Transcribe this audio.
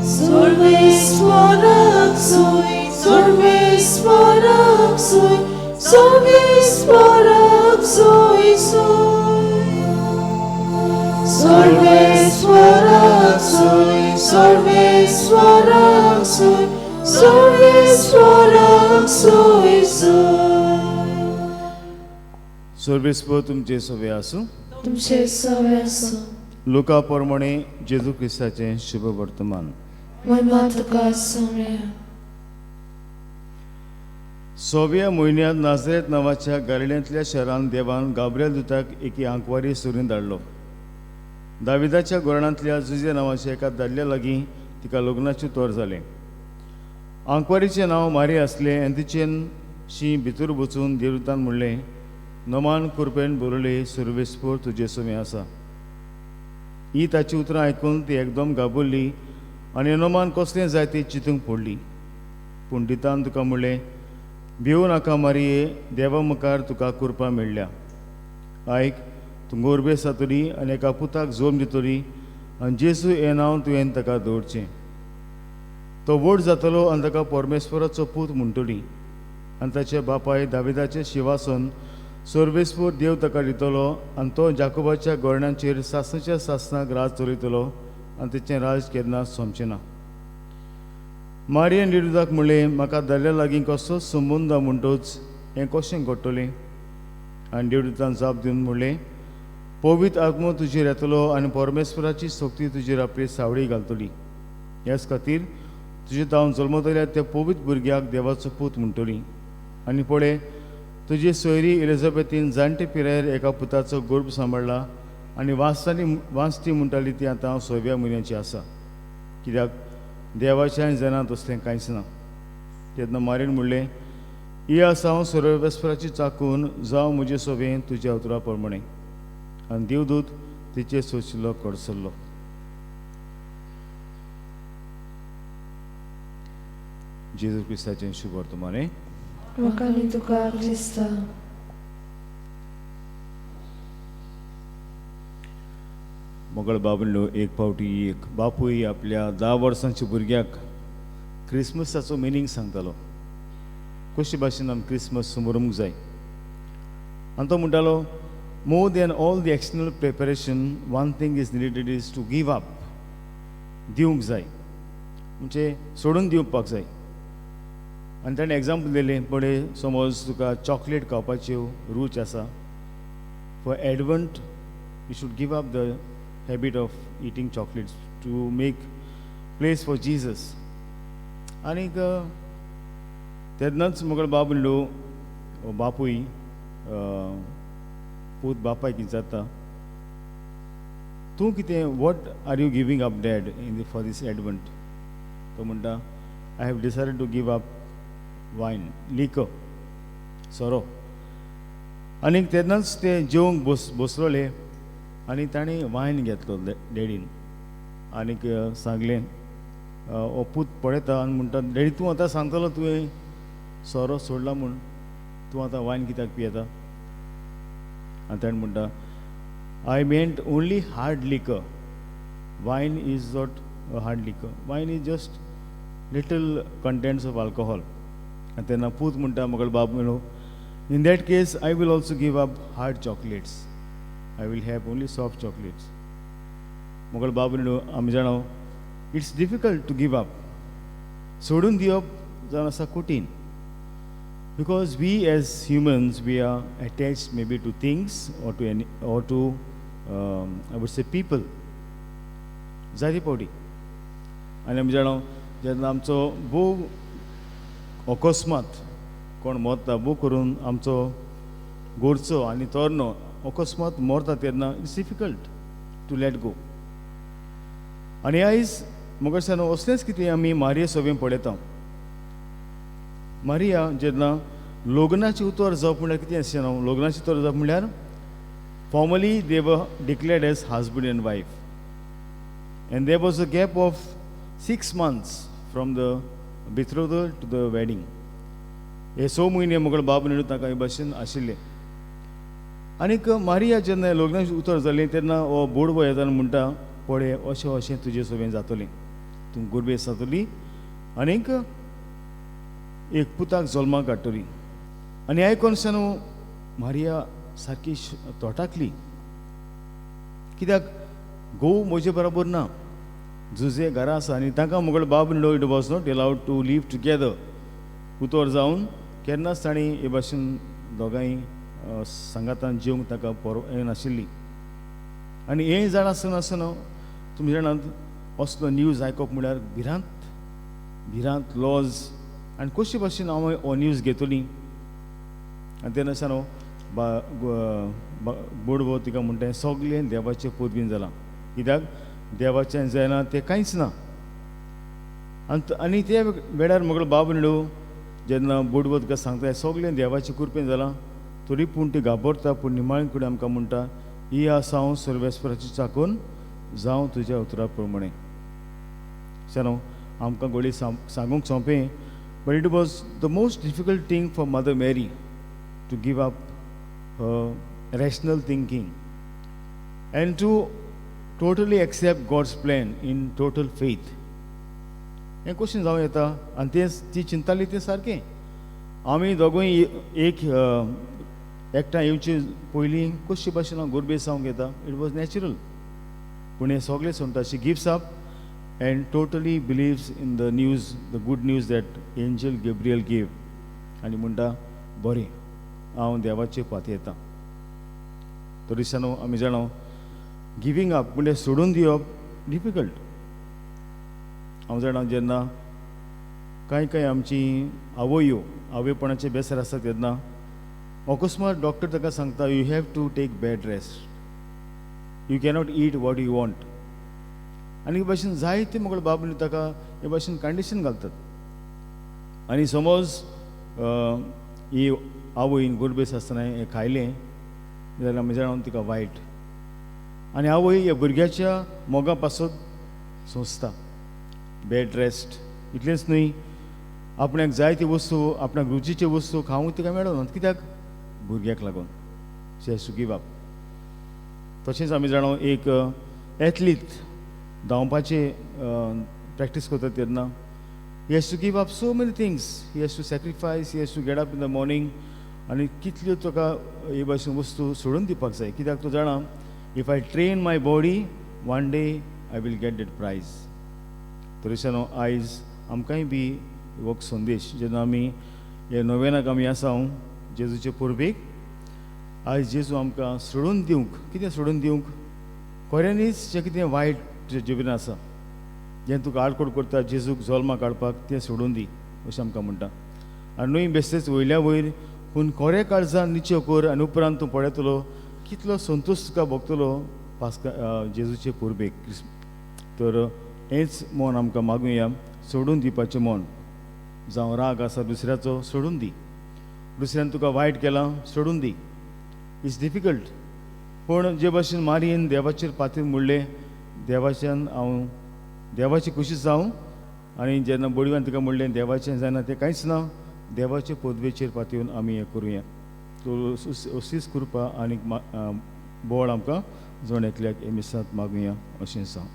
सर्वेश्वरक सोय, सर्वेश्वरक सोय, सर्वेश्वरक सोय सोय. सर्वेश्वरक सोय, सर्वेश्वरक सोय, सर्वेश्वरक सोय सोय. सर्वेस्पर तुमचे सवे आसूं. तुमचे सवे आसूं. लुका प्रमाणे जेजू क्रिस्ताचे शुभ वर्तमान. महिमा तुका सोमया. 6व्या म्हयन्यांत नाझरेत नांवाच्या गलिलेंतल्या शहरान देवान गाब्रिएल दुताक एकी आंकवारी सोडून धाडलो. दाविदाच्या गोरणांतल्या जुजे नांवाच्या एका दादल्या लागीं तिका लग्नाची तोर जालें. आंकवारीचें नांव मारी आसलें आनी तिचेन शी भितर वचून देवदूतान म्हणलें, नमान कृपेन बरयले सर्वेस्पर तुजे समे आसा. ही ताची उतरां आयकून ती एकदम गाबुरली आनी नमान कसलें जाय ती चिंतूंक पडली. पूण दितान तुका म्हणलें, भिवू नाका मारये, देवा मुखार तुका कृपा मेळ्ळ्या. आयक, तूं गोरबेस जातली आनी एका पुताक जोम दितली आनी जेजू हें नांव तुवें ताका दवरचें. तो व्हड जातलो आनी ताका परमेश्वराचो पूत म्हणटली आनी ताच्या बापाय दाविदाचें सिंहासन सर्वेस्पर देव ताका दितलो आनी तो जाकोबाच्या गोरण्यांचेर सासणाच्या सासणाक राज चलयतलो आनी तेचें राज केन्ना सोंपचें ना. मारयेन देवदूताक म्हणलें, म्हाका दादल्या लागीं कसलो संबंद म्हणटच हें कशें घडटलें? आनी देवदूतान जाप दिवन म्हणलें, पवित्र आत्मो तुजेर येतलो आनी परमेश्वराची शक्ती तुजेर आपली सावळी घालतली. ह्याच खातीर तुजे जावन जल्मतल्या त्या पवित्र भुरग्याक देवाचो पूत म्हणटली. आनी पळय, तुजी सोयरी एलिझाबेथीन जाणटे पिरायेर एका पुताचो गर्भ सांबाळला आनी वाचती म्हणटाली ती आतां 6व्या म्हयन्याची आसा, कित्याक देवाच्या जनांत तसलें कांयच ना. तेन्ना मारीन म्हणलें, ही आसा हांव सर्वेस्पराची चाकून, जावं म्हजे सोबेन तुज्या उतरा प्रमाणे. आनी देवदूत तिचे सोचिल्लो कडसरलो. जेजू क्रिस्ताचें शुभ वर्तमान. वखाणी तुका क्रिस्ता. मोगळ बाबलो एक फावटी एक बापूय आपल्या 10 वर्सांच्या भुरग्याक क्रिसमसाचो मिनींग सांगतालो, कशे भाशेन आमी क्रिसमस समोरूंक जाय. आनी तो म्हणटालो, more than all the external preparation one thing is needed is to give up. दिवंक जाय म्हणजे सोडून दिवपाक जाय. आनी ताणें एग्जाम्पल दिलें, पळय समज तुका चॉकलेट खावपाच्यो रूच आसा, for Advent you should give up the habit of eating chocolates to make place for Jesus. आनीक तेन्नाच मोगळ बाब म्हणलो, बापूय पूत बापायक विचारता, तूं कितें what are you giving up dad for this advent? तो म्हणटा, I have decided to give up wine, liquor, sorrow. आनीक तेन्नाच ते जेवंक बसलोले आनी ताणें वायन घेतलो डॅडीन आनीक सांगलें, हो पूत पळयता आनी म्हणटा, डॅडी तूं आतां सांगतलो तुवें सोरो सोडला म्हूण, तूं आतां वायन कित्याक पियेता? आनी ताणें म्हणटा, आय मेंट only hard liquor. Wine is not a hard liquor. Wine is just little contents of alcohol. आनी तेन्ना पूत म्हणटा, मोगळ बाब म्हणलो, in that case I will also give up hard chocolates. I will have only soft chocolates. मोगळ बाब आमी जाणो, it's difficult to give up. सोडून दिवप जावन आसा कठीण. Because we as humans we are attached may be to things or to I would say people. जायती पावटी. आनी आमी जाणो, जेन्ना आमचो भोव अकस्मात कोण मरता, भोव करून आमचो घरचो आनी तोरनो अकस्मात मरता, तेन्ना it's difficult to let go. आनी आयज म्हाका दिसता असलेंच कितें आमी मारये सभेन पळयता. मारिया जेन्ना लग्नाची उतर जावप म्हणल्यार कितें अशें न्हू, लग्नाची उतर जावप म्हणल्यार formally they were declared as husband and wife and there was a gap of 6 months from the betrothal to the wedding. हे 6 म्हयने मोगळ बाब म्हणून ताका हे भाशेन आशिल्ले. आनीक मारिया जेन्ना लग्नाची उतर जाली तेन्ना हो बोडबो येता आनी म्हणटा, पळय अशें अशें तुजे सभेन जातलें. तुम गुरबेज जातली आनीक एक पुताक जल्माक हाडटली. आनी आयकोन सानू मारिया सारकी तोटाकली, कित्याक घोव म्हजे बरोबर ना, जुजे घरा आसा आनी तांकां मुगळ बाब न्हू it was not allowed to live together. उतोर जावन केन्नाच तांणी हे भाशेन दोगांय सांगातान जेवंक ताका हें नाशिल्ली. आनी हें जाण आसतना तुमी जाणात असलो न्यूज आयकप म्हळ्यार भिरांत लॉज आनी कशे भाशेन हांव हो न्यूज घेतली. आनी तेन्नाच्यान बोडवो तिका म्हणटा सगलें देवाचें पदवीन जालां, कित्याक देवाचें जायना तें कांयच ना. आनी त्या वेळार म्हगेलो बाब न्हू जेन्ना बोडवो तिका सांगता सगलें देवाचे कृपेन जालां, तरी पूण ती घाबरता. पूण निमाळें कडेन आमकां म्हणटा ही आसा हांव सर्वेस्पराची चाकून जावं तुज्या उतरा प्रमाणे. शानो आमकां गोळी सांगूंक सोंपें, but it was the most difficult thing for mother Mary to give up rational thinking and to totally accept God's plan in total faith. हें क्वेश्चन जावं येता आनी ती चिंताली तें सारकें. आमी दोगूय एकठांय येवचे पयलीं कशे भाशेन हांव गुरबेज जावंक येता, इट वॉज नॅचरल. पूण हें सगलें सोडटा she gives up and totally believes in the news, the good news that angel Gabriel gave. आनी म्हणटा बरें हांव देवाचे पाती येता. तरीसानो आमी जाणो गिवींग अप म्हणजे सोडून दिवप डिफिकल्ट. हांव जाणा जेन्ना कांय आमची आवयपणाचे बेजार आसता तेन्ना अकस्मात डॉक्टर ताका सांगता you have to take bed rest, you cannot eat what you want. आनी हे भाशेन जायते मुगळ बाबली ताका हे भाशेन कंडिशन घालतात. आनी समज ही आवयन गुरबेज आसतना हें खायलें जाल्यार आमी जाणा तिका वायट. आनी आवय ह्या भुरग्याच्या मोगा पासत सोंसता. बॅड रेस्ट इतलेंच न्हय, आपणाक जाय ती वस्तू आपणाक रुचीची वस्तू खावंक तिका मेळना, कित्याक भुरग्याक लागून. She has to give up. तशेंच आमी जाणो एक एथलीट धांवपाचे प्रॅक्टीस करता तेन्ना he has to give up so many things, he has to sacrifice, he has to get up in the morning. आनी कितल्यो ताका हे भाशेन वस्तू सोडून दिवपाक जाय, कित्याक तूं जाणा if I train my body one day I will get that prize. तरीच्यान आयज आमकांय बी हो संदेश जेन्ना आमी हे नोवेनाक आमी आसा जेजूचे पुर्वेक, आयज जेजू आमकां सोडून दिवंक, कितें सोडून दिवंक, खऱ्यांनीच जें कितें वायट तुज्या जिवितांत आसा जें तुका आडकोड करता जेजूक जल्माक काडपाक तें सोडून दी अशें आमकां म्हणटा. आनी न्हय बेश्टेच वयल्या वयर पूण खरें काळजान निश्चय कर आनी उपरांत तूं पळयतलो कितलो संतोश तुका भोगतलो जेजूचे पुर्वेक. तर हेंच मन आमकां मागुया, सोडून दिवपाचें मन. जावं राग आसा दुसऱ्याचो सोडून दी, दुसऱ्यान तुका वायट केलां सोडून दी. It's difficult. पूण जे भाशेन मारयेन देवाचेर पातीर म्हणलें देवाच्यान हांव देवाची खुशी जावं. आनी जेन्ना बोडव्यान तिका म्हणलें देवाचें जायना तें कांयच ना, देवाचे पदवेचेर पातयेवन आमी हें करुया. अशीच कृपा आनीक बोवाळ आमकां जण एकल्याक हे मिसांत मागुया अशें सांग.